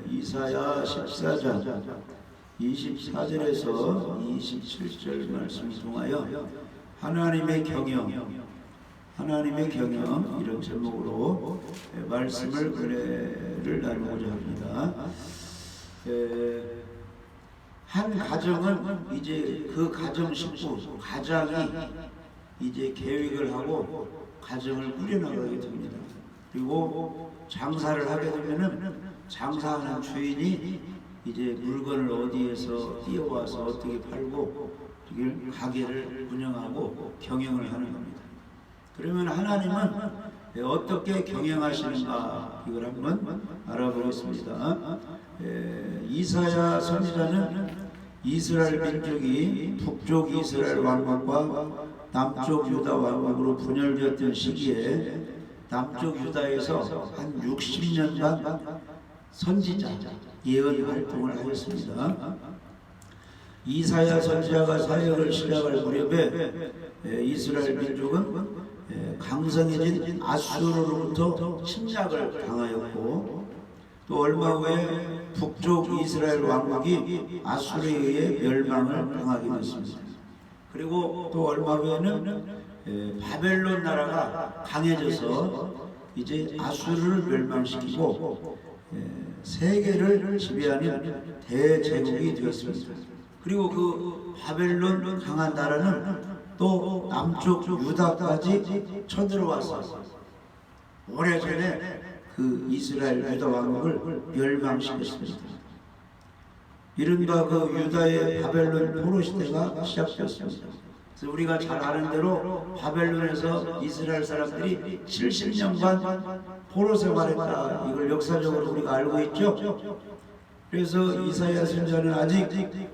이사야 14장 24절에서 27절 말씀을 통하여 하나님의 경영 이런 제목으로 말씀을 은혜를 나누고자 합니다. 한 가정은 이제 그 가정 식구, 가장이 이제 계획을 하고 가정을 꾸려나가게 됩니다. 그리고 장사를 하게 되면은 장사하는 주인이 이제 물건을 어디에서 띄어와서 어떻게 팔고 이걸 가게를 운영하고 경영을 하는 겁니다. 그러면 하나님은 어떻게 경영하시는가 이걸 한번 알아보겠습니다. 이사야 선지자는 이스라엘 민족이 북쪽 이스라엘 왕국과 남쪽 유다 왕국으로 분열되었던 시기에 남쪽 유다에서 한 60년간 선지자 예언 활동을 하였습니다. 이사야 선지자가 사역을 시작할 무렵에 이스라엘 민족은 강성해진 아수르로부터 침략을 당하였고 또 얼마 후에 북쪽 이스라엘 왕국이 아수르에 의해 멸망을 당하게 됐습니다. 그리고 또 얼마 후에는 바벨론 나라가 강해져서 이제 아수르를 멸망시키고 세계를 지배하는 대제국이 되었습니다. 그리고 그 바벨론 강한 나라는 또 남쪽 유다까지 쳐들어와서 오래전에 그 이스라엘 유다 왕국을 멸망시켰습니다. 이른바 그 유다의 바벨론 포로 시대가 시작되었습니다. 그래서 우리가 잘 아는 대로 바벨론에서 이스라엘 사람들이 70년간 포로 생활했다. 이걸 역사적으로 우리가 알고 있죠. 그래서 이사야 선지자는 아직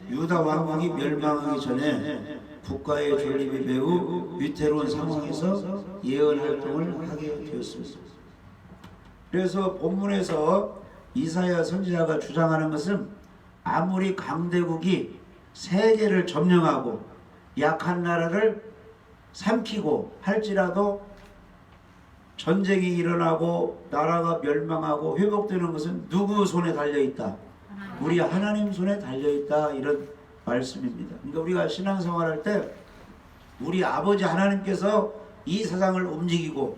유다 왕국이 멸망하기 전에 국가의 존립이 매우 위태로운 상황에서 예언 활동을 하게 되었습니다. 그래서 본문에서 이사야 선지자가 주장하는 것은 아무리 강대국이 세계를 점령하고 약한 나라를 삼키고 할지라도 전쟁이 일어나고 나라가 멸망하고 회복되는 것은 누구 손에 달려있다? 우리 하나님 손에 달려있다, 이런 말씀입니다. 그러니까 우리가 신앙생활할 때 우리 아버지 하나님께서 이 세상을 움직이고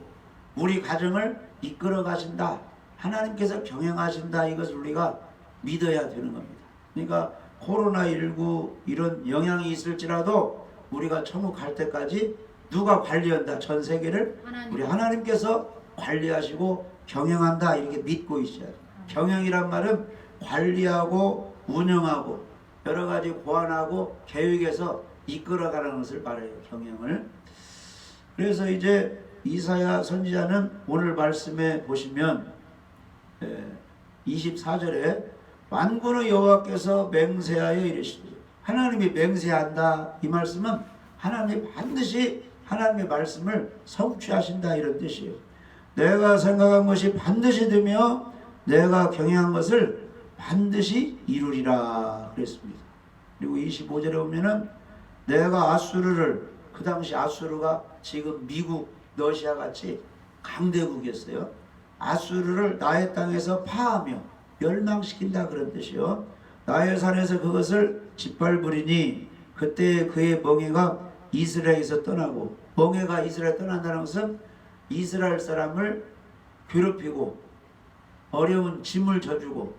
우리 가정을 이끌어 가신다, 하나님께서 경영하신다, 이것을 우리가 믿어야 되는 겁니다. 그러니까 코로나19 이런 영향이 있을지라도 우리가 천국 갈 때까지 누가 관리한다? 전 세계를 우리 하나님께서 관리하시고 경영한다, 이렇게 믿고 있어야 돼요. 경영이란 말은 관리하고 운영하고 여러 가지 고안하고 계획해서 이끌어가는 것을 말해요, 경영을. 그래서 이제 이사야 선지자는 오늘 말씀에 보시면 24절에 만군의 여호와께서 맹세하여 이르시되, 하나님이 맹세한다, 이 말씀은 하나님이 반드시 하나님의 말씀을 성취하신다, 이런 뜻이에요. 내가 생각한 것이 반드시 되며 내가 경영한 것을 반드시 이루리라 그랬습니다. 그리고 25절에 보면은 내가 아수르를, 그 당시 아수르가 지금 미국, 러시아 같이 강대국이었어요. 아수르를 나의 땅에서 파하며 멸망시킨다, 그런 뜻이요. 나의 산에서 그것을 짓밟으리니 그때 그의 멍에가 이스라엘에서 떠나고, 멍에가 이스라엘 떠난다는 것은 이스라엘 사람을 괴롭히고 어려운 짐을 져주고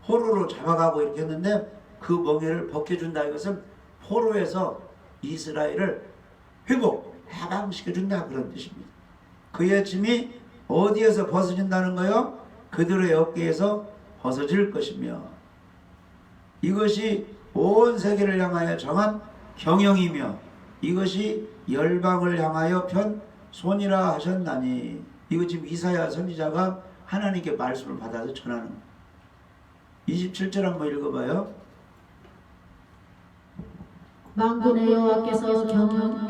포로로 잡아가고 이렇게 했는데 그 멍에를 벗겨준다, 이것은 포로에서 이스라엘을 해방시켜준다, 그런 뜻입니다. 그의 짐이 어디에서 벗어진다는 거요? 그들의 어깨에서 벗어질 것이며, 이것이 온 세계를 향하여 정한 경영이며 이것이 열방을 향하여 편 손이라 하셨나니, 이거 지금 이사야 선지자가 하나님께 말씀을 받아서 전하는 거예요. 27절 한번 읽어봐요. 만군의 여호와께서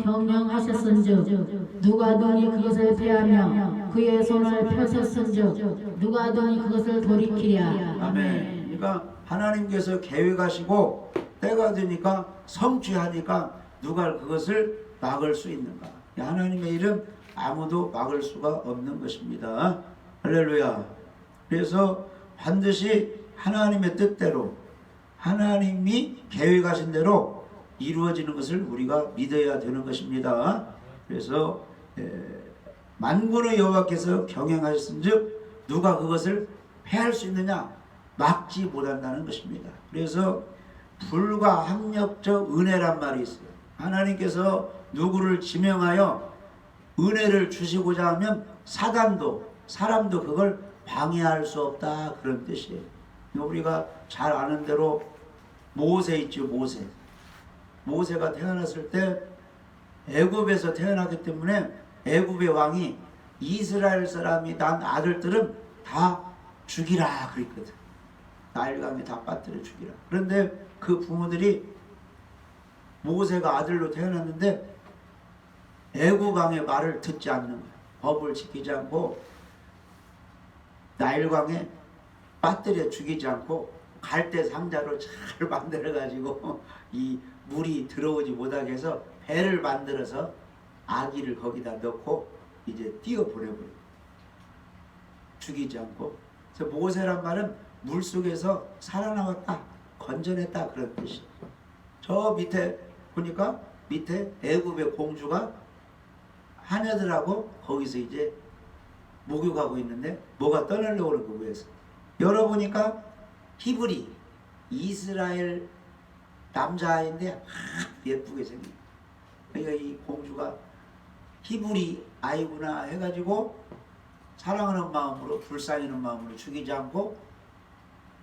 경영하셨은즉 누가 능히 그것을 패하며 그의 손을 펴셨은즉 누가 능히 그것을 돌이키랴. 아멘. 그러니까 하나님께서 계획하시고 때가 되니까 성취하니까 누가 그것을 막을 수 있는가? 하나님의 일은 아무도 막을 수가 없는 것입니다. 할렐루야. 그래서 반드시 하나님의 뜻대로 하나님이 계획하신 대로 이루어지는 것을 우리가 믿어야 되는 것입니다. 그래서 만군의 여호와께서 경영하셨은즉 누가 그것을 패할 수 있느냐? 막지 못한다는 것입니다. 그래서 불가항력적 은혜란 말이 있어요. 하나님께서 누구를 지명하여 은혜를 주시고자 하면 사단도 사람도 그걸 방해할 수 없다, 그런 뜻이에요. 우리가 잘 아는 대로 모세 있죠. 모세가 태어났을 때 애굽에서 태어났기 때문에 애굽의 왕이 이스라엘 사람이 난 아들들은 다 죽이라 그랬거든. 나일강에 다 빠뜨려 죽이라. 그런데 그 부모들이 모세가 아들로 태어났는데 애굽 왕의 말을 듣지 않는 거야. 법을 지키지 않고 나일강에 빠뜨려 죽이지 않고 갈대 상자로 잘 만들어 가지고 이 물이 들어오지 못하게 해서 배를 만들어서 아기를 거기다 넣고 이제 띄어 보내버려. 죽이지 않고. 그래서 모세란 말은 물 속에서 살아남았다, 건져냈다, 그런 뜻이에요. 저 밑에 보니까 밑에 애굽의 공주가 하녀들하고 거기서 이제 목욕하고 있는데 뭐가 떠나려고 그런 거 위에서 열어보니까 히브리 이스라엘 남자아이인데 예쁘게 생긴. 그러니까 이 공주가 히브리 아이구나 해가지고 사랑하는 마음으로 불쌍히는 마음으로 죽이지 않고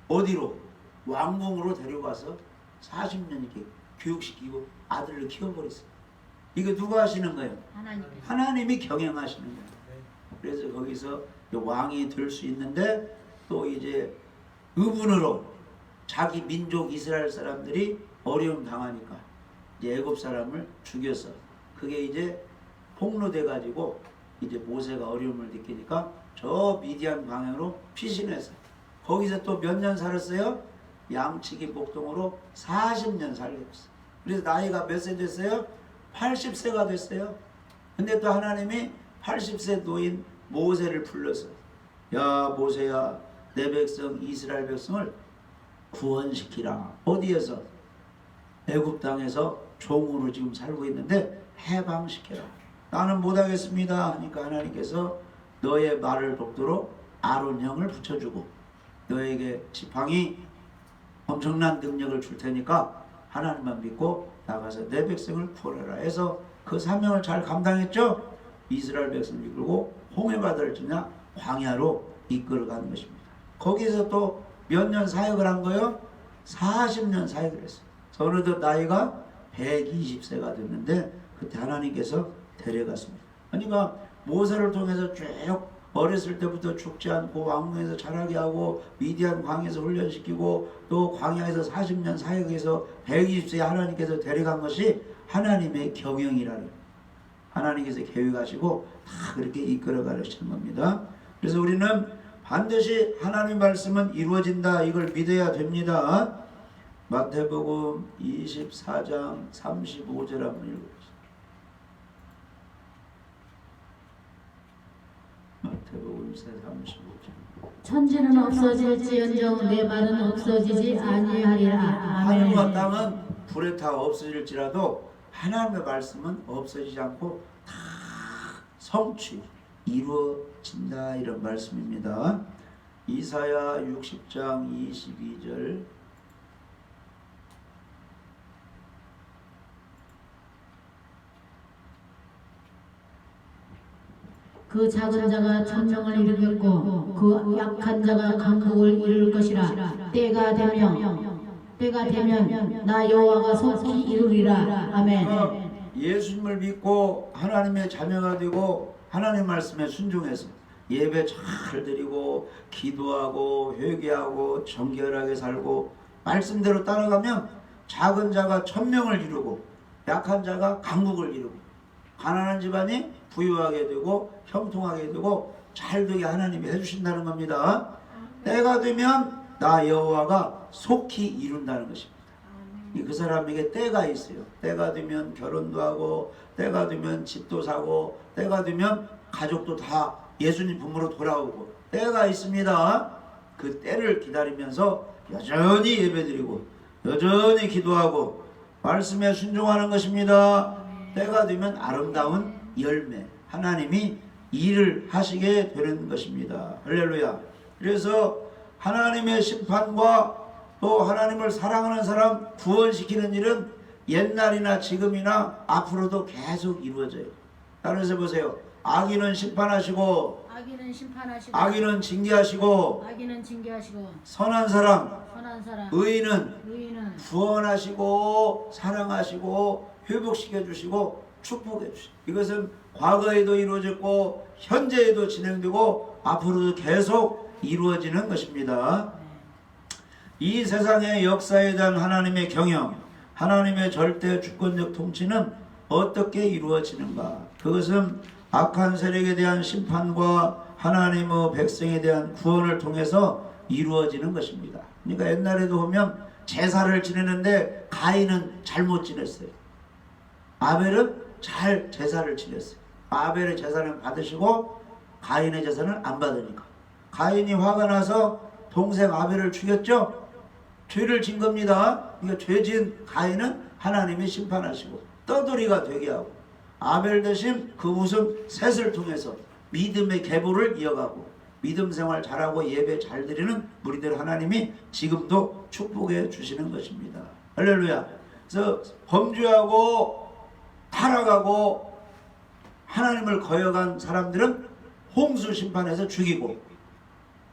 어디로? 왕궁으로 데려가서 40년 이렇게 교육시키고 아들을 키워버렸어요. 이거 누가 하시는 거예요? 하나님이 경영하시는 거예요. 그래서 거기서 왕이 될 수 있는데 또 이제 의분으로 자기 민족 이스라엘 사람들이 어려움 당하니까 이제 애굽 사람을 죽여서 그게 이제 폭로돼 가지고 이제 모세가 어려움을 느끼니까 저 미디안 방향으로 피신해서 거기서 또 몇 년 살았어요? 양치기 목동으로 40년 살겠어요. 그래서 나이가 몇 세 됐어요? 80세가 됐어요. 근데 또 하나님이 80세 노인 모세를 불러서 야 모세야, 내 백성 이스라엘 백성을 구원시키라. 어디에서? 애굽 땅에서 종으로 지금 살고 있는데 해방시켜라. 나는 못하겠습니다 하니까 하나님께서 너의 말을 돕도록 아론 형을 붙여주고 너에게 지팡이 엄청난 능력을 줄 테니까 하나님만 믿고 나가서 내 백성을 구원하라 해서 그 사명을 잘 감당했죠. 이스라엘 백성을 이끌고 홍해바다를 지나 광야로 이끌어가는 것입니다. 거기서 또 몇 년 사역을 한 거예요? 40년 사역을 했어요. 어느덧 나이가 120세가 됐는데 그때 하나님께서 데려갔습니다. 그러니까 모세를 통해서 쭉 어렸을 때부터 죽지 않고 왕궁에서 자라게 하고 미디안 광야에서 훈련시키고 또 광야에서 40년 사역해서 120세에 하나님께서 데려간 것이 하나님의 경영이라는, 하나님께서 계획하시고 다 그렇게 이끌어가시는 겁니다. 그래서 우리는 반드시 하나님 말씀은 이루어진다, 이걸 믿어야 됩니다. 마태복음 24장 35절 한번 읽어보세요. 마태복음 35절. 천지는 없어질지언정 내 말은 없어지지 아니하리라. 하늘과 아멘. 땅은 불에 타 없어질지라도 하나님의 말씀은 없어지지 않고 다 성취 이루어진다, 이런 말씀입니다. 이사야 60장 22절. 그 작은 자가 천명을 이루겠고 그 약한 자가 강국을 이룰 것이라. 때가 되면 나 여호와가 속히 이루리라. 아멘. 예수님을 믿고 하나님의 자녀가 되고 하나님 말씀에 순종해서 예배 잘 드리고 기도하고 회개하고 정결하게 살고 말씀대로 따라가면 작은 자가 천명을 이루고 약한 자가 강국을 이루고 가난한 집안이 부유하게 되고 형통하게 되고 잘 되게 하나님이 해주신다는 겁니다. 때가 되면 나 여호와가 속히 이룬다는 것입니다. 그 사람에게 때가 있어요. 때가 되면 결혼도 하고 때가 되면 집도 사고 때가 되면 가족도 다 예수님 품으로 돌아오고 때가 있습니다. 그 때를 기다리면서 여전히 예배드리고 여전히 기도하고 말씀에 순종하는 것입니다. 때가 되면 아름다운 열매, 하나님이 일을 하시게 되는 것입니다. 할렐루야. 그래서 하나님의 심판과 또 하나님을 사랑하는 사람 구원시키는 일은 옛날이나 지금이나 앞으로도 계속 이루어져요. 따라서 보세요. 악인은 심판하시고 악인은 징계하시고 선한 사람 의인은 구원하시고 사랑하시고 회복시켜 주시고 축복해 주시고, 이것은 과거에도 이루어졌고 현재에도 진행되고 앞으로도 계속 이루어지는 것입니다. 이 세상의 역사에 대한 하나님의 경영, 하나님의 절대 주권적 통치는 어떻게 이루어지는가? 그것은 악한 세력에 대한 심판과 하나님의 백성에 대한 구원을 통해서 이루어지는 것입니다. 그러니까 옛날에도 보면 제사를 지내는데 가인은 잘못 지냈어요. 아벨은 잘 제사를 지냈어요. 아벨의 제사는 받으시고 가인의 제사는 안 받으니까 가인이 화가 나서 동생 아벨을 죽였죠. 죄를 진 겁니다. 그러니까 죄진 가인은 하나님이 심판하시고 떠돌이가 되게 하고, 아벨 대신 그 우선 셋을 통해서 믿음의 계보를 이어가고 믿음 생활 잘하고 예배 잘 드리는 우리들 하나님이 지금도 축복해 주시는 것입니다. 할렐루야. 그래서 범죄하고 타락하고 하나님을 거역한 사람들은 홍수 심판해서 죽이고,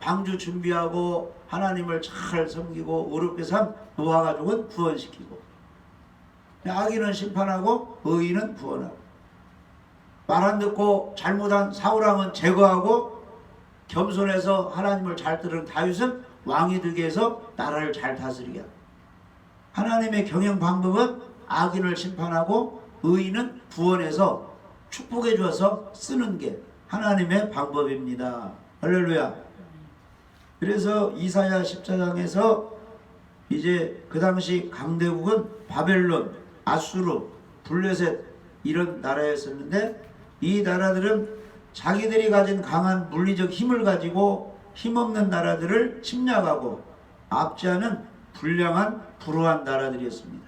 방주 준비하고 하나님을 잘 섬기고 어렵게 산 노아 가족은 구원시키고, 악인은 심판하고 의인은 구원하고, 말 안 듣고 잘못한 사울왕은 제거하고, 겸손해서 하나님을 잘 들은 다윗은 왕이 되게 해서 나라를 잘 다스리게 하고, 하나님의 경영 방법은 악인을 심판하고 의인은 구원해서 축복해 주어서 쓰는 게 하나님의 방법입니다. 할렐루야. 그래서 이사야 14장에서 이제 그 당시 강대국은 바벨론, 아수르, 블레셋 이런 나라였었는데, 이 나라들은 자기들이 가진 강한 물리적 힘을 가지고 힘없는 나라들을 침략하고 압제하는 불량한 불우한 나라들이었습니다.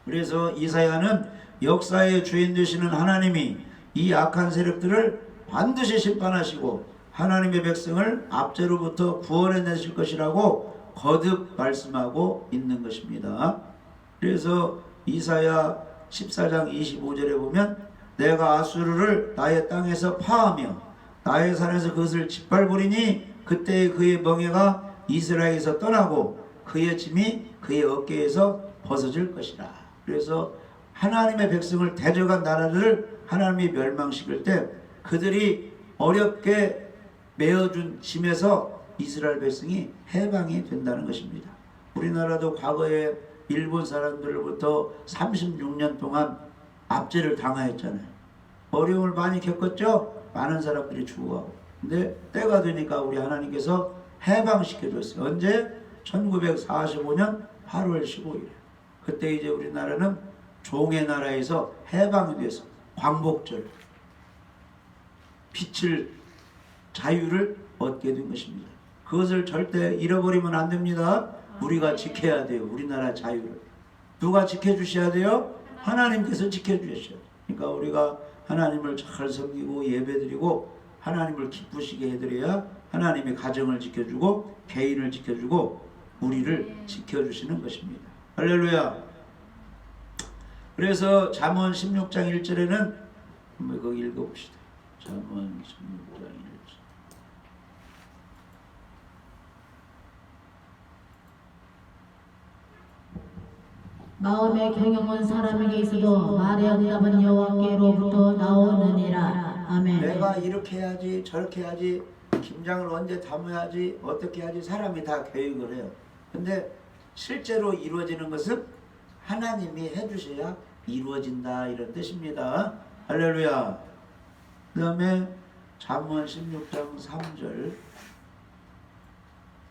그래서 이사야는 역사의 주인 되시는 하나님이 이 악한 세력들을 반드시 심판하시고 하나님의 백성을 압제로부터 구원해내실 것이라고 거듭 말씀하고 있는 것입니다. 그래서 이사야 14장 25절에 보면 내가 아수르를 나의 땅에서 파하며 나의 산에서 그것을 짓밟으리니 그때 그의 멍에가 이스라엘에서 떠나고 그의 짐이 그의 어깨에서 벗어질 것이라. 그래서 하나님의 백성을 대적한 나라를 하나님이 멸망시킬 때 그들이 어렵게 메어준 짐에서 이스라엘 백성이 해방이 된다는 것입니다. 우리나라도 과거에 일본 사람들로부터 36년 동안 압제를 당하였잖아요. 어려움을 많이 겪었죠. 많은 사람들이 죽어가고. 근데 때가 되니까 우리 하나님께서 해방시켜 줬어요. 언제? 1945년 8월 15일. 그때 이제 우리나라는 종의 나라에서 해방이 돼서 광복절, 빛을, 자유를 얻게 된 것입니다. 그것을 절대 잃어버리면 안 됩니다. 우리가 지켜야 돼요. 우리나라 자유를. 누가 지켜주셔야 돼요? 하나님께서 지켜주셔야 돼요. 그러니까 우리가 하나님을 잘 섬기고 예배드리고 하나님을 기쁘시게 해드려야 하나님이 가정을 지켜주고 개인을 지켜주고 우리를 지켜주시는 것입니다. 할렐루야. 그래서 잠언 16장 1절에는 한번 거기 읽어봅시다. 잠언 16장 1절. 마음의 경영은 사람에게 있어도 말의 응답은 여호와께로부터 나오느니라. 아멘. 내가 이렇게 해야지 저렇게 해야지 김장을 언제 담아야지 어떻게 해야지 사람이 다 계획을 해요. 근데 실제로 이루어지는 것은 하나님이 해주셔야 이루어진다 이런 뜻입니다. 할렐루야. 그 다음에 잠언 16장 3절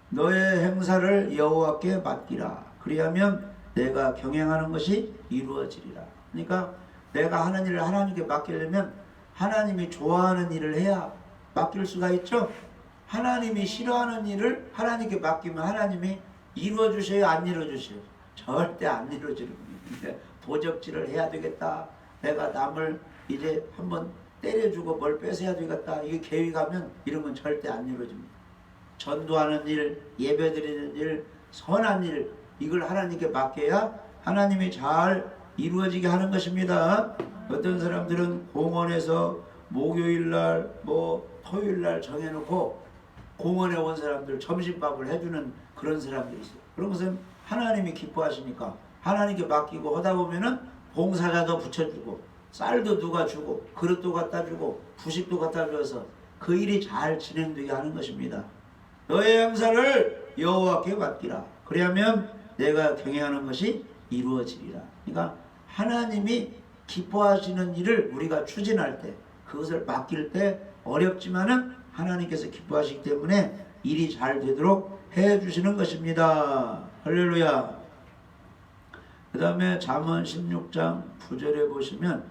너의 행사를 여호와께 맡기라. 그리하면 내가 경영하는 것이 이루어지리라. 그러니까 내가 하는 일을 하나님께 맡기려면 하나님이 좋아하는 일을 해야 맡길 수가 있죠. 하나님이 싫어하는 일을 하나님께 맡기면 하나님이 이루어주셔요, 안 이루어주셔요? 절대 안 이루어지는 겁니다. 도적질을 해야 되겠다, 내가 남을 이제 한번 때려주고 뭘 뺏어야 되겠다, 이게 계획하면 이런 건 절대 안 이루어집니다. 전도하는 일, 예배드리는 일, 선한 일, 이걸 하나님께 맡겨야 하나님이 잘 이루어지게 하는 것입니다. 어떤 사람들은 공원에서 목요일날 토요일날 정해놓고 공원에 온 사람들 점심밥을 해주는 그런 사람들이 있어요. 그런 것은 하나님이 기뻐하시니까 하나님께 맡기고 하다 보면은 봉사자도 붙여주고 쌀도 누가 주고 그릇도 갖다 주고 부식도 갖다 줘서 그 일이 잘 진행되게 하는 것입니다. 너의 행사를 여호와께 맡기라. 그래야면 내가 경영하는 것이 이루어지리라. 그러니까 하나님이 기뻐하시는 일을 우리가 추진할 때, 그것을 맡길 때 어렵지만은 하나님께서 기뻐하시기 때문에 일이 잘 되도록 해주시는 것입니다. 할렐루야. 그 다음에 잠언 16장 9절에 보시면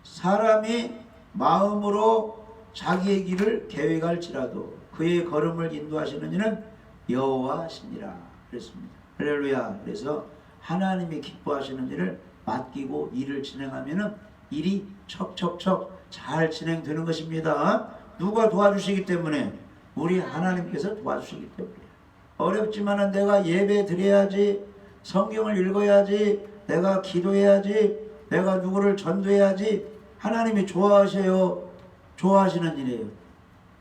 사람이 마음으로 자기의 길을 계획할지라도 그의 걸음을 인도하시는 이는 여호와시니라 그랬습니다. 할렐루야. 그래서 하나님이 기뻐하시는 일을 맡기고 일을 진행하면은 일이 척척척 잘 진행되는 것입니다. 누가 도와주시기 때문에? 우리 하나님께서 도와주시기 때문에. 어렵지만은 내가 예배 드려야지, 성경을 읽어야지, 내가 기도해야지, 내가 누구를 전도해야지. 하나님이 좋아하셔요. 좋아하시는 일이에요.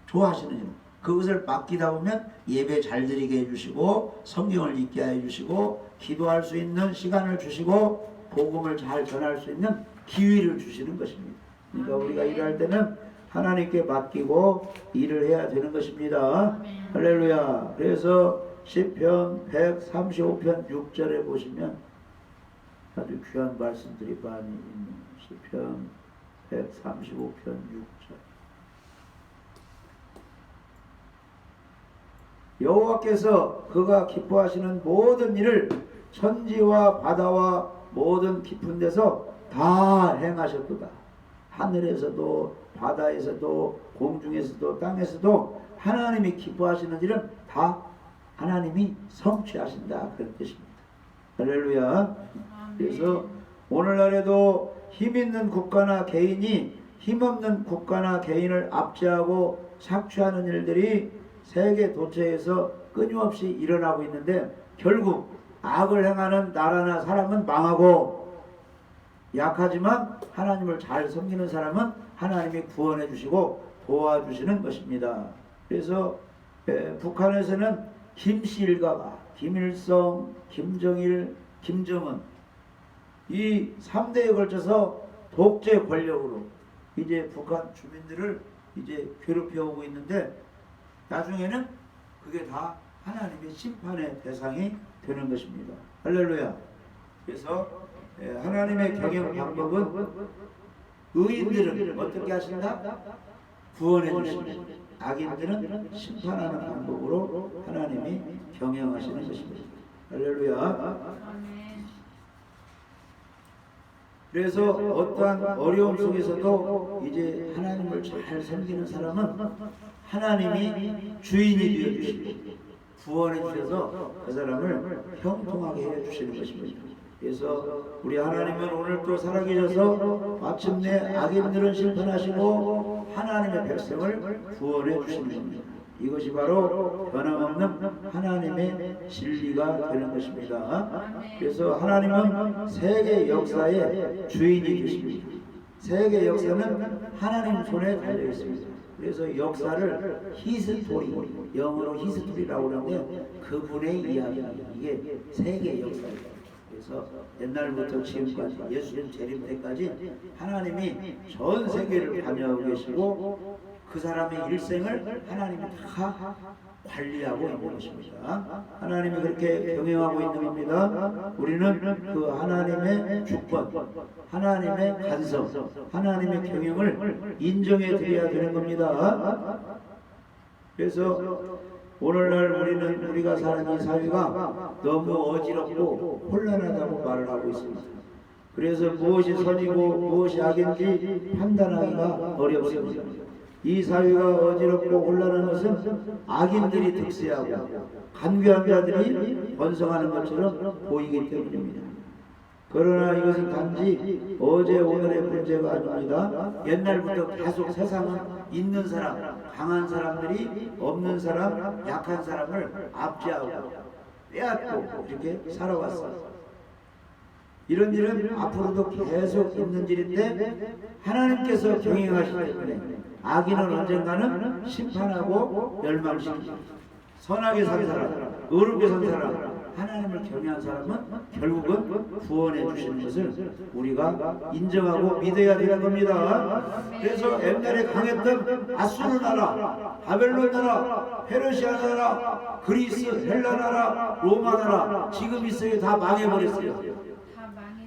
좋아하시는 일. 그것을 맡기다 보면 예배 잘 드리게 해주시고 성경을 읽게 해주시고 기도할 수 있는 시간을 주시고 복음을 잘 전할 수 있는 기회를 주시는 것입니다. 그러니까 우리가 일할 때는 하나님께 맡기고 일을 해야 되는 것입니다. 할렐루야. 그래서 시편 135편 6절에 보시면 아주 귀한 말씀들이 많이 있는 시편 135편 6절. 여호와께서 그가 기뻐하시는 모든 일을 천지와 바다와 모든 깊은 데서 다 행하셨도다. 하늘에서도 바다에서도 공중에서도 땅에서도 하나님이 기뻐하시는 일은 다 하나님이 성취하신다, 그런 뜻입니다. 할렐루야. 그래서 오늘날에도 힘 있는 국가나 개인이 힘없는 국가나 개인을 압제하고 착취하는 일들이 세계 도처에서 끊임없이 일어나고 있는데 결국 악을 행하는 나라나 사람은 망하고 약하지만 하나님을 잘 섬기는 사람은 하나님이 구원해 주시고 도와주시는 것입니다. 그래서 북한에서는 김씨 일가가 김일성, 김정일, 김정은 이 3대에 걸쳐서 독재 권력으로 이제 북한 주민들을 이제 괴롭혀 오고 있는데 나중에는 그게 다 하나님의 심판의 대상이 되는 것입니다. 할렐루야. 그래서 하나님의 경영 방법은 의인들은 어떻게 하신다? 구원해 주십니다. 악인들은 심판하는 방법으로 하나님이 경영하시는 것입니다. 할렐루야. 그래서 어떠한 어려움 속에서도 이제 하나님을 잘 섬기는 사람은 하나님이 주인이 되어주시고 구원해 주셔서 그 사람을 형통하게 해주시는 것입니다. 그래서 우리 하나님은 오늘 또 살아계셔서 마침내 악인들은 심판하시고 하나님의 백성을 구원해 주시는 겁니다. 이것이 바로 변함없는 하나님의 진리가 되는 것입니다. 그래서 하나님은 세계 역사의 주인이 되십니다. 세계 역사는 하나님 손에 달려 있습니다. 그래서 역사를 히스토리, 영어로 히스토리라고 하는데 그분의 이야기, 이게 세계 역사입니다. 그래서 옛날부터 지금까지 예수님 재림 때까지 하나님이 전 세계를 관여하고 계시고 그 사람의 일생을 하나님이 다 관리하고 있는 것입니다. 하나님이 그렇게 경영하고 있는 겁니다. 우리는 그 하나님의 주권, 하나님의 간섭, 하나님의 경영을 인정해 드려야 되는 겁니다. 그래서 오늘날 우리가 사는 이 사회가 너무 어지럽고 혼란하다고 말을 하고 있습니다. 그래서 무엇이 선이고 무엇이 악인지 판단하기가 어렵습니다. 이 사회가 어지럽고 혼란한 것은 악인들이 득세하고 간교한 자들이 번성하는 것처럼 보이기 때문입니다. 그러나 이것은 단지 어제 오늘의 문제가 아닙니다. 옛날부터 계속 세상은 있는 사람, 강한 사람들이 없는 사람, 약한 사람을 압제하고 빼앗고 이렇게 살아왔어요. 이런 일은 앞으로도 계속 있는 일인데 하나님께서 경영하시기 때문에 악인은 언젠가는 심판하고 멸망시키죠. 선하게 산 사람, 의롭게 산 사람, 하나님을 경외한 사람은 결국은 구원해 주시는 것을 우리가 인정하고 믿어야 되는 겁니다. 그래서 옛날에 강했던 아수르 나라, 바벨론 나라, 페르시아 나라, 그리스, 헬라 나라, 로마 나라 지금 있어요. 다 망해버렸어요.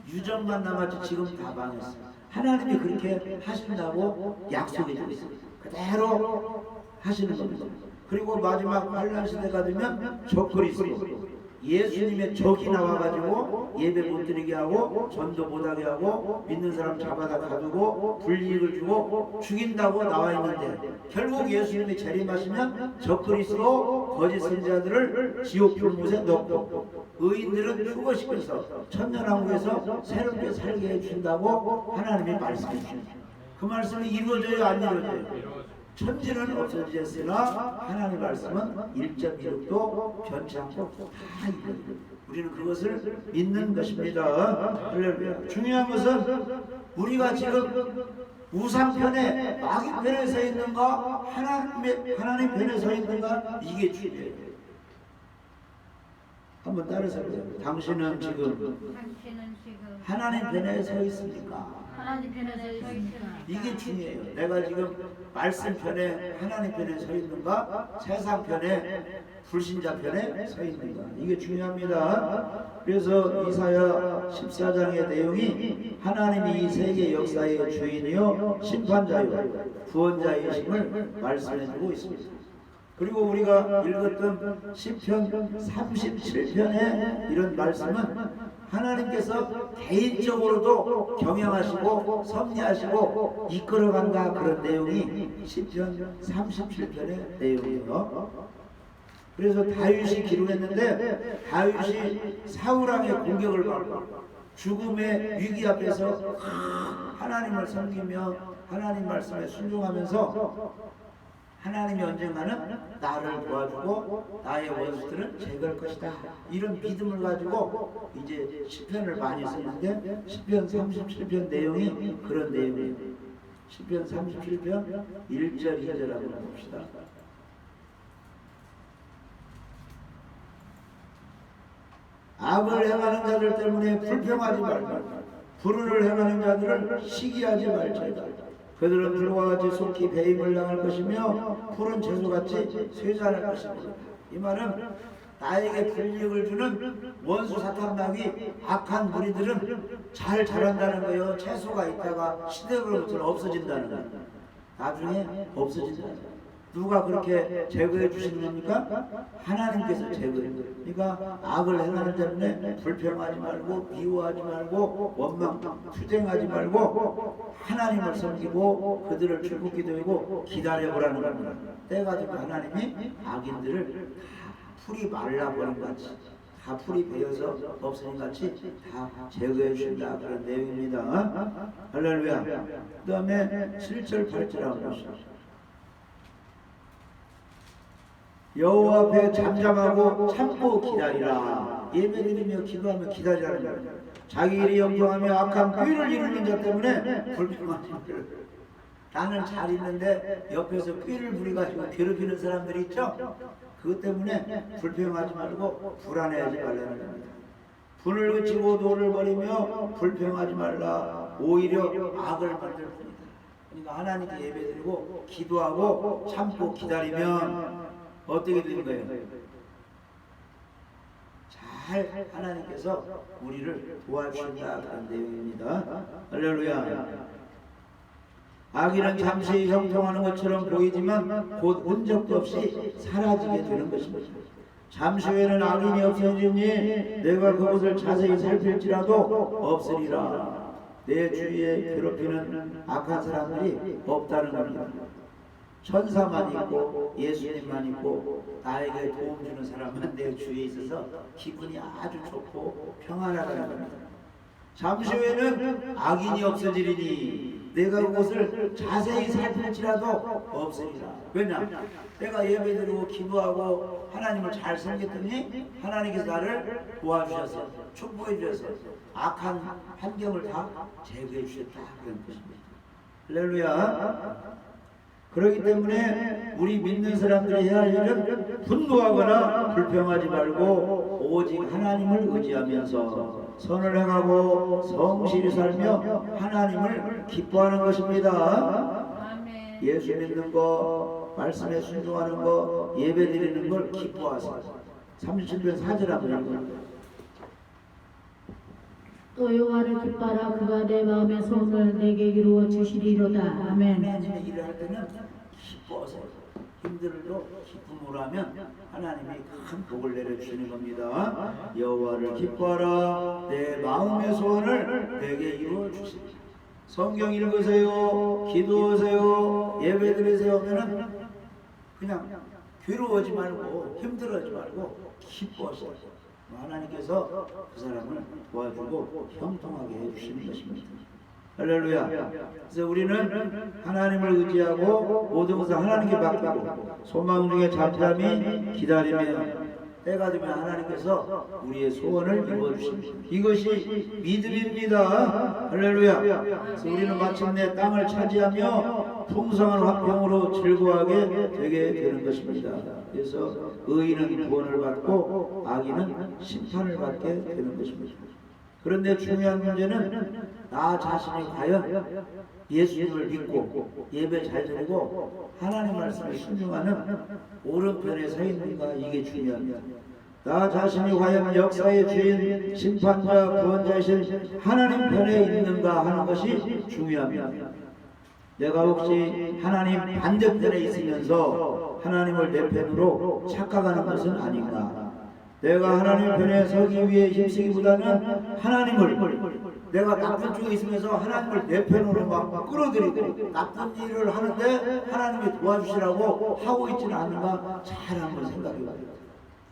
유적만 남았지 지금 다 망했어요. 하나님이 그렇게 하신다고 약속해 주셨어요. 그대로 하시는 겁니다. 그리고 마지막 환란 시대가 되면 적그리스도 예수님의 적이 나와가지고 예배 못 드리게 하고 전도 못하게 하고 믿는 사람 잡아다 가두고 불이익을 주고 죽인다고 나와 있는데 결국 예수님이 재림하시면 적그리스도 거짓 선지자들을 지옥 불못에 넣고 의인들은 휴거시켜서 천년왕국에서 새롭게 살게 해준다고 하나님이 말씀해 주십니다. 그 말씀이 이루어져요 안 이루어져요? 천지는 없어졌으나 하나님의 말씀은 1.16도 변치 않고 다 이루어져요. 우리는 그것을 믿는 것입니다. 할렐루야. 중요한 것은 우리가 지금 우상편에 마귀 편에 서 있는가 하나님 편에 서 있는가 이게 중요해요. 한번 따라서 보세요. 당신은 지금 하나님 편에 서 있습니까? 하나님 편에 서 있습니다. 이게 중요해요. 내가 지금 말씀 편에 하나님 편에 서 있는가 세상 편에 불신자 편에 서 있는가 이게 중요합니다. 그래서 이사야 14장의 내용이 하나님이 이 세계 역사의 주인이요 심판자요 구원자이심을 말씀해주고 있습니다. 그리고 우리가 읽었던 시편 37편의 이런 말씀은 하나님께서 개인적으로도 경영하시고 섭리하시고 이끌어간다 그런 내용이 시편 37편의 내용이에요. 그래서 다윗이 기록했는데 다윗이 사울왕의 공격을 받고 죽음의 위기 앞에서 하나님을 섬기며 하나님 말씀에 순종하면서 하나님이 언젠가는 나를 도와주고 나의 원수들은 제거할 것이다. 이런 믿음을 가지고 이제 시편을 많이 쓰는데 시편 37편 내용이 그런 내용이에요. 시편 37편 1절 2절 한번 봅시다. 악을 행하는 자들 때문에 불평하지 말고 불의를 행하는 자들을 시기하지 말지어다. 그들은 불과 같이 속히 배임을 당할 것이며 푸른 채소같이 쇠잔할 것입니다. 이 말은 나에게 불이익을 주는 원수 사탄당이 악한 무리들은 잘 자란다는 거예요. 채소가 있다가 시대로부터 없어진다는 거예요. 나중에 없어진다는 거예요. 누가 그렇게 제거해 주시는 겁니까? 하나님께서 제거해 주세요. 그러니까 악을 행하는 때문에 불평하지 말고 미워하지 말고 원망 투쟁하지 말고 하나님을 섬기고 그들을 축복히 되고 기다려보라는 겁니다. 때가 되면 하나님이 악인들을 다 풀이 말라버린 같이 다 풀이 베어서 없어진 같이 다 제거해 주신다 그런 내용입니다. 할렐루야. 그 다음에 7절 8절 한번 보시죠. 여호와 앞에 잠잠하고 참고 기다리라. 예배드리며 기도하며 기다리라는 거예요. 자기 일이 영통하며 악한 꾀를 이루는 자 때문에 불평하지 말라. 나는 잘 있는데 옆에서 꾀를 부려가지고 괴롭히는 사람들이 있죠. 그것 때문에 불평하지 말고 불안해하지 말라는 겁니다. 분을 그치고 노를 버리며 불평하지 말라. 오히려 악을 만들 뿐이다. 그러니까 하나님께 예배드리고 기도하고 참고 기다리면 어떻게 되는 거예요? 잘 하나님께서 우리를 도와주신다 그런 내용입니다. 할렐루야. 악인은 잠시 형통하는 것처럼 보이지만 곧 흔적도 없이 사라지게 되는 것입니다. 잠시 후에는 악인이 없어지니 내가 그것을 자세히 살필지라도 없으리라. 내 주위에 괴롭히는 악한 사람들이 없다는 겁니다. 천사만 있고 예수님만 있고 나에게 도움 주는 사람만 내 주위에 있어서 기분이 아주 좋고 평안하다는 겁니다. 잠시 후에는 악인이 없어지리니 내가 그것을 자세히 살필지라도 없으리라. 왜냐? 내가 예배드리고 기도하고 하나님을 잘 섬겼더니 하나님께서 나를 도와주셔서 축복해 주셔서 악한 환경을 다 제거해 주셨다 그런 뜻입니다. 할렐루야. 그렇기 때문에 우리 믿는 사람들이 해야 할 일은 분노하거나 불평하지 말고 오직 하나님을 의지하면서 선을 행하고 성실히 살며 하나님을 기뻐하는 것입니다. 예수 믿는 거, 말씀에 순종하는 거, 예배 드리는 걸 기뻐하세요. 37편 4절 한번 읽어요. 또 여호와를 기뻐하라. 그가 내 마음의 소원을 내게 이루어 주시리로다. 아멘. 하나님의 일을 할 때는 기뻐하세요. 힘들어도 기쁨으로 하면 하나님이 큰 복을 내려주시는 겁니다. 여호와를 기뻐하라. 내 마음의 소원을 내게 이루어 주시리. 성경 읽으세요. 기도하세요. 예배 드리세요 하면은 그냥 괴로워하지 말고 힘들어하지 말고 기뻐하세요. 하나님께서 그 사람을 도와주고 형통하게 해주시는 것입니다. 할렐루야. 그래서 우리는 하나님을 의지하고 모든 것을 하나님께 맡기고 소망 중에 잠잠히 기다리며 때가 되면 하나님께서 우리의 소원을 이루어주십니다. 이것이 믿음입니다. 할렐루야. 그래서 우리는 마침내 땅을 차지하며 풍성한 화평으로 즐거워하게 되게 되는 것입니다. 그래서 의인은 구원을 받고 악인은 심판을 받게 되는 것입니다. 그런데 중요한 문제는 나 자신이 과연 예수님을 믿고 예배 잘 드리고 하나님 말씀에 순종하는 오른편에 서 있는가, 이게 중요합니다. 나 자신이 과연 역사의 주인 심판자 구원자이신 하나님 편에 있는가 하는 것이 중요합니다. 내가 혹시 하나님 반대편에 있으면서 하나님을 내 편으로 착각하는 것은 아닌가? 내가 하나님 편에 서기 위해 힘쓰기보다는 하나님을, 내가 나쁜 쪽에 있으면서 하나님을 내 편으로 막 끌어들이고 나쁜 일을 하는데 하나님이 도와주시라고 하고 있지는 않는가? 잘 한번 생각해봐요.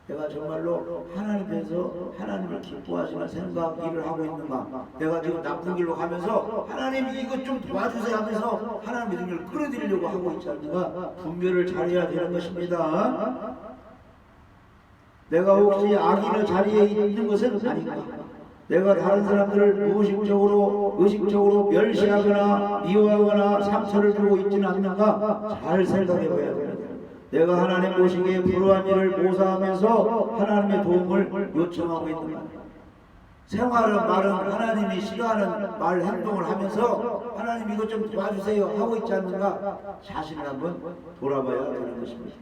내가 정말로 하나님 편에서 하나님을 기뻐하시는 생각, 일을 하고 있는가? 내가 지금 나쁜 길로 가면서 하나님 이것 좀 도와주세요 하면서 하나님의 능력을 끌어들이려고 하고 있지 않는가? 분별을 잘해야 되는 것입니다. 내가 혹시 악인의 자리에 있는 것은 아닌가? 내가 다른 사람들을 의식적으로 멸시하거나 미워하거나 상처를 주고 있지는 않는가? 잘 생각해 봐야 됩니다. 내가 하나님 보시기에 불우한 일을 모사하면서 하나님의 도움을 요청하고 있는가? 생활은 말은 하나님이 싫어하는 말 행동을 하면서 하나님 이것 좀 도와주세요 하고 있지 않는가? 자신을 한번 돌아봐야 되는 것입니다.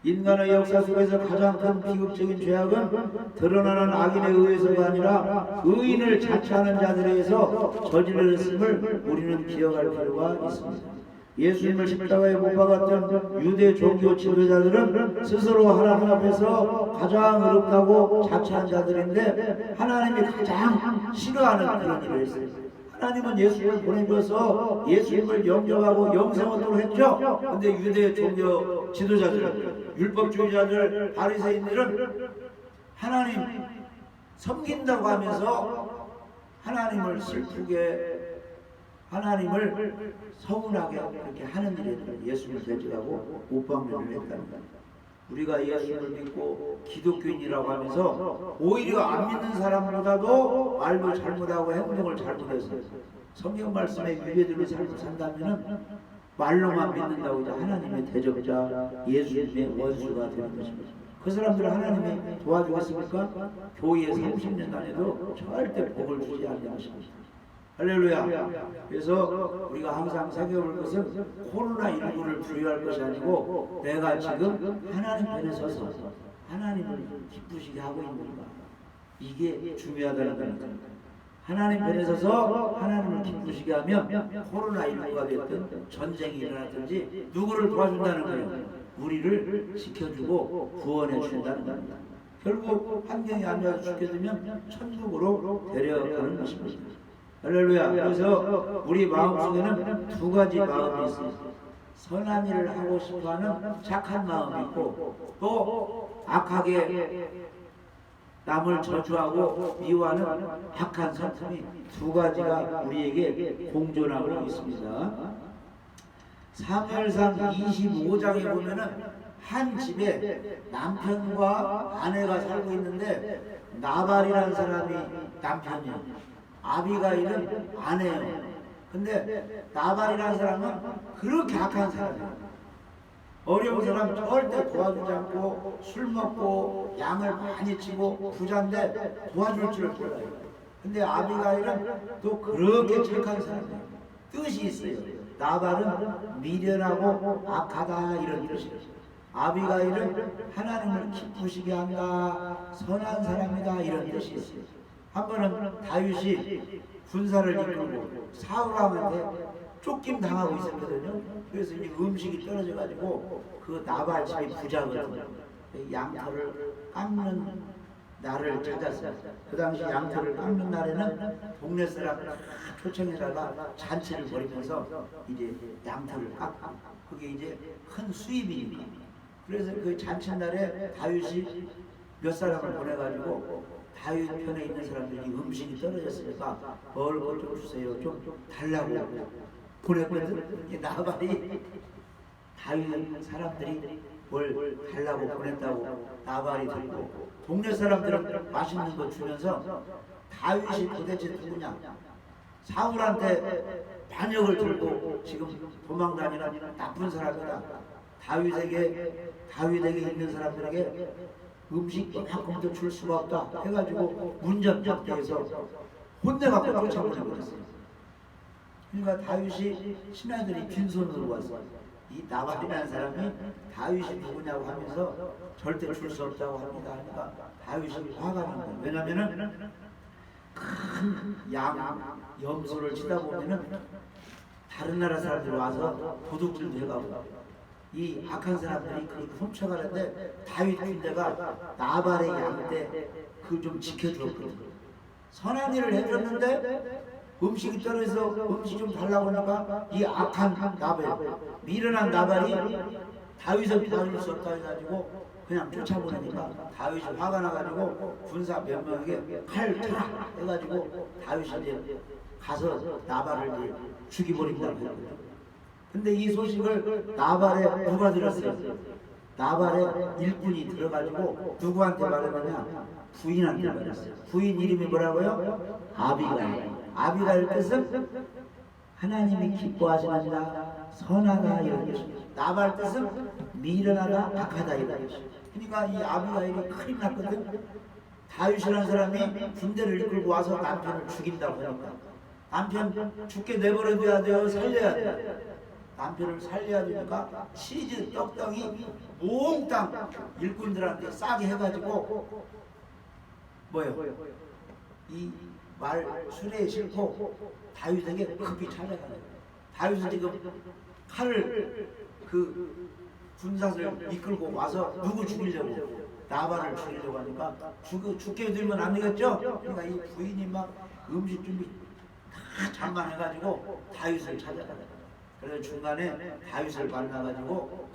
인간의 역사 속에서 가장 큰 비극적인 죄악은 드러나는 악인에 의해서가 아니라 의인을 자처하는 자들에 의해서 저질렀음을 우리는 기억할 필요가 있습니다. 예수님을 십자가에 못 박았던 유대 종교 지도자들은 스스로 하나님 앞에서 가장 어렵다고 자처한 자들인데 하나님이 가장 싫어하는 그런 일을 했어요. 하나님은 예수님을 보내줘서 예수님을 영접하고 영생을 또 했죠. 근데 유대 종교 지도자들, 율법주의자들, 바리새인들은 하나님 섬긴다고 하면서 하나님을 슬프게, 하나님을 서운하게 그렇게 하는 일이 예수님을 대적하고 못방문을 했다는 거예요. 우리가 예수를 믿고 기독교인이라고 하면서 오히려 안 믿는 사람보다도 말도 잘못하고 행동을 잘못해서 성경 말씀에 위배되는 삶을 산다면 말로만 믿는다고 이제 하나님의 대적자, 예수님의 원수가 되는 것입니다. 그 사람들은 하나님이 도와주겠습니까? 교회 30년 다녀도 절대 복을 주지 않는 것입니다. 할렐루야. 그래서 우리가 항상 생각해볼 것은 코로나19를 두려워할 것이 아니고 내가 지금 하나님 편에 서서 하나님을 기쁘시게 하고 있는가, 이게 중요하다는 겁니다. 하나님 편에 서서 하나님을 기쁘시게 하면 코로나19가 됐든 전쟁이 일어났든지 누구를 도와준다는 거예요? 우리를 지켜주고 구원해 준다는 겁니다. 결국 환경이 안 좋아서 죽게 되면 천국으로 데려가는 것입니다. 할렐루야. 그래서 우리 마음속에는 두 가지 마음이 있습니다. 선한 일을 하고 싶어하는 착한 마음이 있고, 또 악하게 남을 저주하고 미워하는 악한 성품이 두 가지가 우리에게 공존하고 있습니다. 사무엘상 25장에 보면은 한 집에 남편과 아내가 살고 있는데 나발이라는 사람이 남편이에요. 아비가일은 아내예요. 근데 나발이라는 사람은 그렇게 악한 사람이에요. 어려운 사람 절대 도와주지 않고 술 먹고 양을 많이 치고 부자인데 도와줄 줄 몰라요. 근데 아비가일은 또 그렇게 착한 사람이에요. 뜻이 있어요. 나발은 미련하고 악하다 이런 뜻이에요. 아비가일은 하나님을 기쁘시게 한다, 선한 사람이다 이런 뜻이 있어요. 한 번은 다윗이 군사를 이끌고 사울왕한테 쫓김 당하고 있었거든요. 그래서 이제 음식이 떨어져 가지고 그 나발 집이 부자거든요. 양털을 깎는 날을 찾았어요. 그 당시 양털을 깎는 날에는 동네 사람 다 초청해다가 잔치를 벌이면서 이제 양털을 깎고, 그게 이제 큰 수입이니까. 그래서 그 잔칫날에 다윗이 몇 사람을 보내가지고 다윗 편에 있는 사람들이 음식이 떨어졌으니까 먹을 것 좀 주세요, 좀 달라고 보냈거든. 나발이 다윗 사람들이 뭘 달라고 보냈다고 나발이 들고, 동네 사람들은 맛있는 거 주면서 다윗이 도대체 누구냐, 사울한테 반역을 들고 지금 도망다니는 나쁜 사람이다, 다윗에게 있는 사람들에게 음식 이만큼도 줄 수가 없다 해가지고 문전박대해서 혼내갖고 쫓아보내버렸어요. 그러니까 다윗이 신하들이 빈손으로 왔어요. 이 나발이라는 사람이 다윗이 누구냐고 하면서 절대 줄 수 없다고 합니다. 그러니까 다윗이 화가 난 거예요. 왜냐면은 큰 양 염소를 치다 보면은 다른 나라 사람들이 와서 도둑질도 해가고 이 악한 사람들이 그 훔쳐가는데 다윗 군대가 나발의 양 때 그걸 좀 지켜주었거든요. 선한 일을 해줬는데 음식이 떨어져서 음식 좀 달라고 하니까 이 악한 나발, 미련한 나발이 다윗을 도와줄 수 없다 해가지고 그냥 쫓아보내니까 다윗이 화가 나가지고 군사 몇 명에게 칼 쳐라 해가지고 다윗이 이제 가서 나발을 이제 죽여버린다고 했거든요. 근데 이 소식을 나발에 누가 들었어요? 나발에 일꾼이 들어가지고 누구한테 말했느냐? 부인한테 말했어요. 부인 이름이 뭐라고요? 아비가일. 아비가일 뜻은 하나님이 기뻐하시느니라, 선하다 이런 뜻입니다. 나발 뜻은 미련하다, 악하다 이런 뜻입니다. 그러니까 이 아비가일이 큰일 났거든. 다윗이라는 사람이 군대를 이끌고 와서 남편을 죽인다고 하니까 남편 죽게 내버려둬야 돼요, 살려야 돼요. 남편을 살려야 되니까 치즈 떡덩이 몽땅 일꾼들한테 싸게 해가지고 뭐예요? 이 말 술에 싣고 다윗에게 급히 찾아가는 거예요. 다윗은 지금 칼을 그 군사를 이끌고 와서 누구 죽이려고, 나발을 죽이려고 하니까 죽게 들면 안 되겠죠? 그러니까 이 부인이 막 음식 준비 다 장만해가지고 다윗을 찾아가는 거예요. 그래서 중간에 다윗을 만나가지고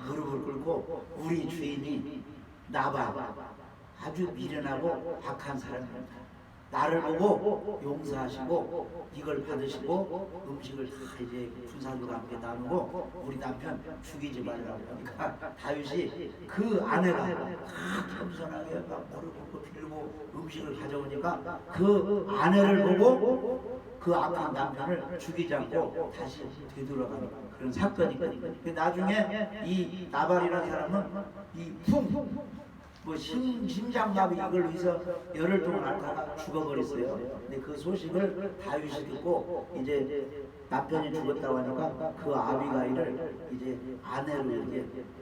무릎을 꿇고 우리 주인이 나발 아주 미련하고 악한 사람입니다. 나를 보고 용서하시고 이걸 받으시고 음식을 다 이제 군사들과 함께 나누고 우리 남편 죽이지 말라고 하니까 다윗이 그 아내가 겸손하게 막 무릎 꿇고 빌고 음식을 가져오니까 그 아내를 보고 그 악한 남편을 죽이지 않고 다시 되돌아가는 그런 사건이 있거든요. 나중에 이 나발이라는 사람은 심장마비 이걸로 해서 열흘 동안 앓다가 죽어버렸어요. 근데 그 소식을 다윗이 듣고 이제 남편이 죽었다고 하니까 그 아비가일을 이제 아내로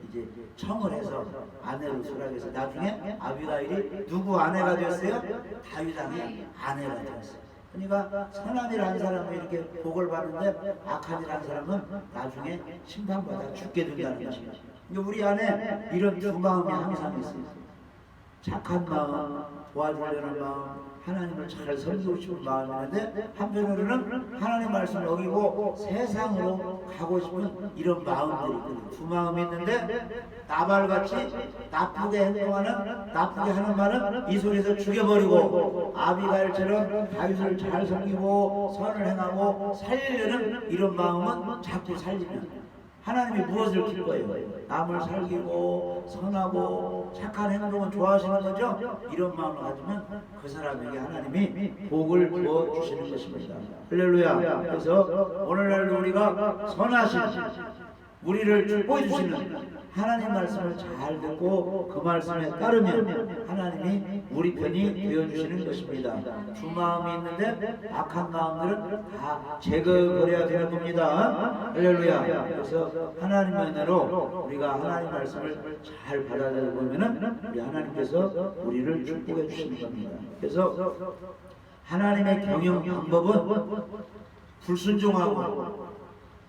이제 청을 해서 아내로 수락해서 나중에 아비가일이 누구 아내가 됐어요? 다윗 왕의 아내가 되었어요. 그러니까 선한 일 한 사람은 이렇게 복을 받는데 악한 일 한 사람은 나중에 심판받아 죽게 된다는 것입니다. 우리 안에 이런 두 마음이 항상 있습니다. 착한 마음, 도와주려는 마음, 하나님을 잘 섬기고 싶은 마음이었는데 한편으로는 하나님 말씀을 어기고 세상으로 가고 싶은 이런 마음들이 있거든요. 두 마음이 있는데 나발같이 나쁘게 행동하는, 나쁘게 하는 말은 이 속에서 죽여버리고 아비가일처럼 다윗을 잘 섬기고 선을 행하고 살리려는 이런 마음은 자꾸 살리면 하나님이 무엇을 줄 거예요? 남을 살리고 선하고 착한 행동은 좋아하시는 거죠? 이런 마음을 가지면 그 사람에게 하나님이 복을 부어 주시는 것입니다. 할렐루야. 그래서 오늘날도 우리가 선하신 우리를 축복해 주시는 하나님 말씀을 잘 듣고 그 말씀에 따르면 하나님이 우리 편이 되어주시는 것입니다. 두 마음이 있는데 악한 마음들은 다 제거버려야 되는 겁니다. 할렐루야. 그래서 하나님의 은혜로 우리가 하나님 말씀을 잘 받아들여보면 우리 하나님께서 우리를 축복해 주시는 겁니다. 그래서 하나님의 경영 방법은 불순종하고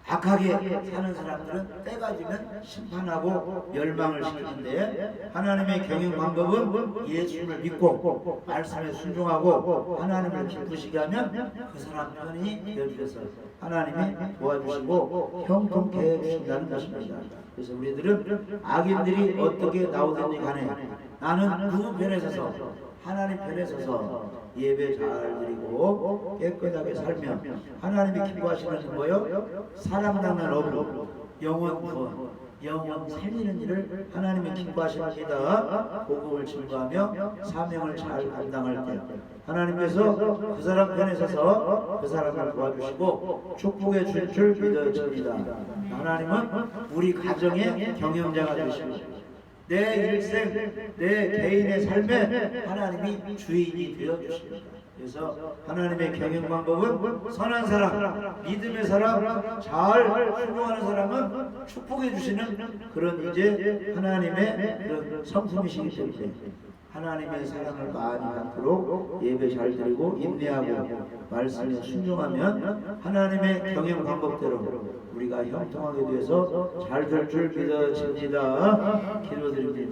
악하게 사는 사람들은 때가 지면 심판하고 멸망을 시키는데 하나님의 경영 방법은 예수를 믿고 말씀에 순종하고 하나님을 기쁘시게 하면 그 사람 편이 되어주셔서 하나님이 도와주시고 형통케 해주신다는 것입니다. 그래서 우리들은 악인들이 어떻게 나오든지 간에 나는 누구 편에 서서 하나님 편에 서서 예배 잘 드리고 깨끗하게 살며 하나님이 기뻐하시는 거요 사람 낚는 업무 영혼 구원 영혼 살리는 일을 하나님이 기뻐하십니다. 복음을 증거하며 사명을 잘 감당할 때 하나님께서 그 사람 편에 서서 그 사람을 도와주시고 축복해 줄 줄 믿어집니다. 하나님은 우리 가정의 경영자가 되시고 내 일생, 내 개인의 삶에 하나님이 주인이 되어주십니다. 그래서 하나님의 경영 방법은 선한 사람, 믿음의 사람, 잘 순종하는 사람은 축복해 주시는 그런 이제 하나님의 그런 성품이시기 때문에 하나님의 사랑을 많이 받도록 예배 잘 드리고 인내하고 말씀에 순종하면 하나님의 경영 방법대로 우리가 형통하게 돼서 잘 될 줄 믿어집니다. 기도드립니다.